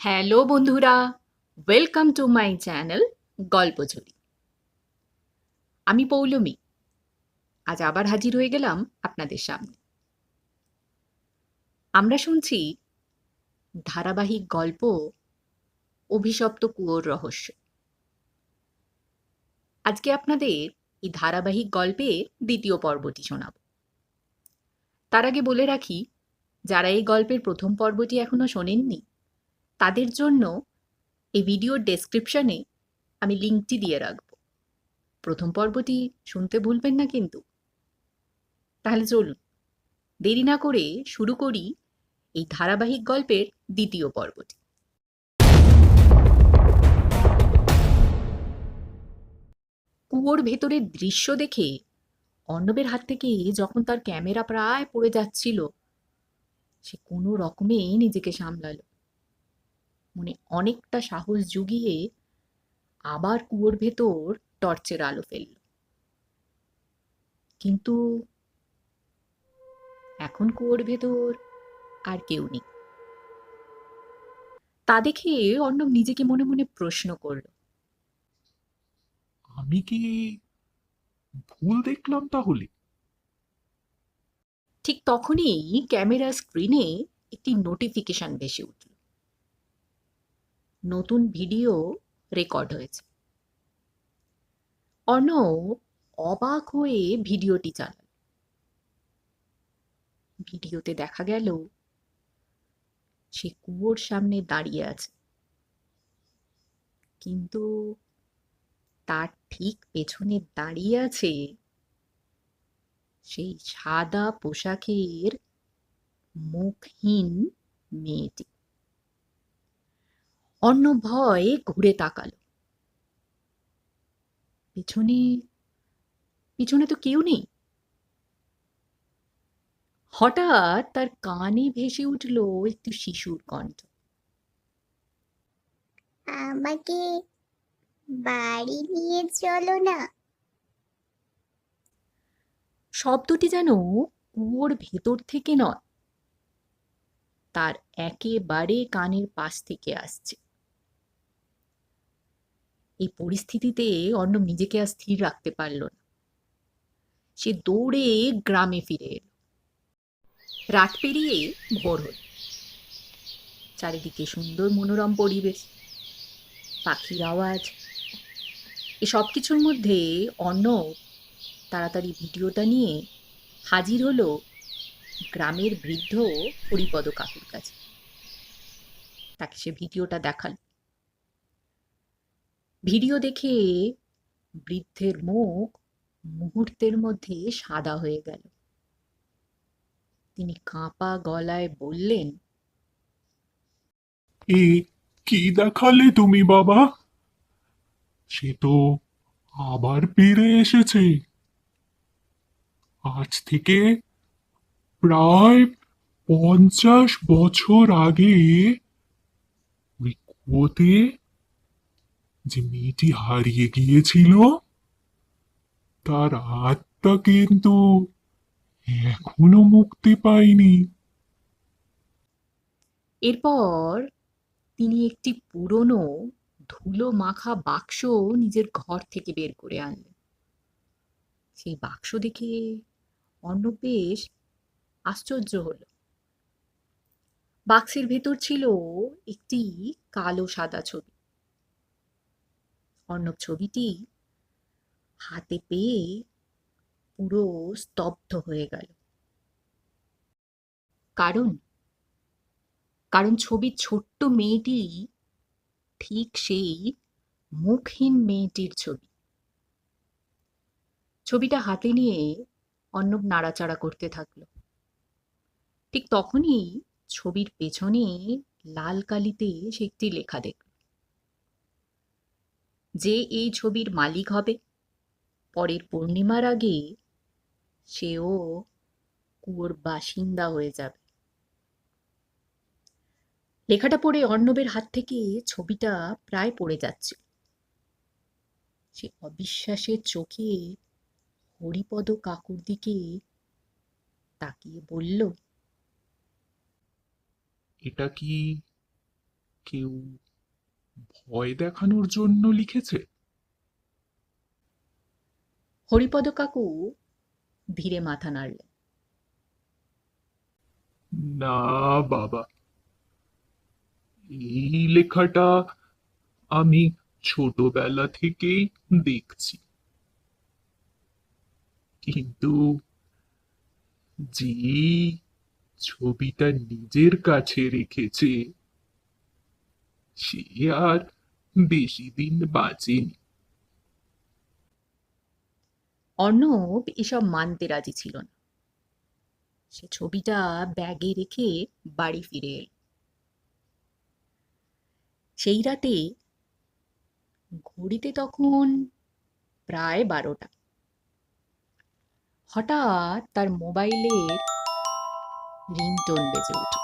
Hello বন্ধুরা, welcome to my channel গল্পঝুলি। আমি পৌলমী। আজ আবার হাজির হয়ে গেলাম আপনাদের সামনে। আমরা শুনছি ধারাবাহিক গল্প অভিশপ্ত কুয়োর রহস্য। আজকে আপনাদের এই ধারাবাহিক গল্পের দ্বিতীয় পর্বটি শোনাব। তার আগে বলে রাখি, যারা এই গল্পের প্রথম পর্বটি এখনো শোনেননি তাদের জন্য এই ভিডিওর ডেসক্রিপশনে আমি লিঙ্কটি দিয়ে রাখব। প্রথম পর্বটি শুনতে ভুলবেন না কিন্তু। তাহলে চলুন দেরি না করে শুরু করি এই ধারাবাহিক গল্পের দ্বিতীয় পর্বটি। কুয়োর ভেতরের দৃশ্য দেখে অর্ণবের হাত থেকে যখন তার ক্যামেরা প্রায় পড়ে যাচ্ছিল, সে কোনো রকমে নিজেকে সামলালো। মনে অনেকটা সাহস জুগিয়ে আবার কুয়োর ভেতর টর্চের আলো ফেলল। কিন্তু এখন কুয়োর ভেতর আর কেউ নেই। তা দেখে অর্ণব নিজেকে মনে মনে প্রশ্ন করল, আমি কি ভুল দেখলাম তাহলে? ঠিক তখনই ক্যামেরা স্ক্রিনে একটি নোটিফিকেশন ভেসে উঠল। নতুন ভিডিও রেকর্ড হয়েছে। অর্ণব অবাক হয়ে ভিডিওটি চালাল। ভিডিওতে দেখা গেল সে কুয়োর সামনে দাঁড়িয়ে আছে, কিন্তু তার ঠিক পেছনে দাঁড়িয়ে আছে সেই সাদা পোশাকের মুখহীন মেয়েটি। অর্ণব ভয়ে ঘুরে তাকালো। পিছনে পিছনে তো কেউ নেই। হঠাৎ তার কানে ভেসে উঠল একটি শিশুর কণ্ঠ। আমাকে বাড়ি নিয়ে চলো না। শব্দটি যেন কুয়োর ভেতর থেকে নয়, তার একেবারে কানের পাশ থেকে আসছে। এই পরিস্থিতিতে অর্ণব নিজেকে আর স্থির রাখতে পারল না। সে দৌড়ে গ্রামে ফিরে এলো। রাত পেরিয়ে ভোর হল। চারিদিকে সুন্দর মনোরম পরিবেশ, পাখির আওয়াজ। এ সব কিছুর মধ্যে অর্ণব তাড়াতাড়ি ভিডিওটা নিয়ে হাজির হলো গ্রামের বৃদ্ধ হরিপদ কাকুর কাছে। তাকে সে ভিডিওটা দেখাল। ভিডিও দেখে বৃদ্ধের মুখ মুহূর্তের মধ্যে সাদা হয়ে গেল। তিনি কাঁপা গলায় বললেন, এ কি দেখালে তুমি বাবা? সে তো আবার ফিরে এসেছে। আজ থেকে প্রায় 50 বছর আগে ওই কুয়োতে যে মেয়েটি হারিয়ে গিয়েছিল, তার আত্মা কিন্তু এখনো মুক্তি পায়নি। এরপর তিনি একটি পুরনো ধুলো মাখা বাক্স নিজের ঘর থেকে বের করে আনলেন। সেই বাক্স দেখে অর্ণব বেশ আশ্চর্য হল। বাক্সের ভেতর ছিল একটি কালো সাদা ছবি। অর্ণব ছবিটি হাতে পেয়ে পুরো স্তব্ধ হয়ে গেল। কারণ কারণ ছবির ছোট্ট মেয়েটি ঠিক সেই মুখহীন মেয়েটির ছবি। ছবিটা হাতে নিয়ে অর্ণব নাড়াচাড়া করতে থাকলো। ঠিক তখনই ছবির পেছনে লাল কালিতে সে একটি লেখা দেখল, যে এই ছবির মালিক হবে পরের পূর্ণিমার আগে সেও কুয়োর বাসিন্দা হয়ে যাবে। লেখাটা পড়ে অর্ণবের হাত থেকে ছবিটা প্রায় পড়ে যাচ্ছে। সে অবিশ্বাসের চোখে হরিপদ কাকুর দিকে তাকিয়ে বলল, এটা কি কেউ ভয় দেখানোর জন্য লিখেছে? হরিপদ কাকু ধীরে মাথা নাড়লেন। না বাবা, এই লেখাটা আমি ছোটবেলা থেকেই দেখছি, কিন্তু যে ছবিটা নিজের কাছে রেখেছে সে আর বেশি দিন বাঁচেনি। অর্ণব এসব মানতে রাজি ছিল না। সে ছবিটা ব্যাগে রেখে বাড়ি ফিরে এল। সেই রাতে ঘড়িতে তখন প্রায় 12টা। হঠাৎ তার মোবাইলের রিংটোন বেজে উঠল।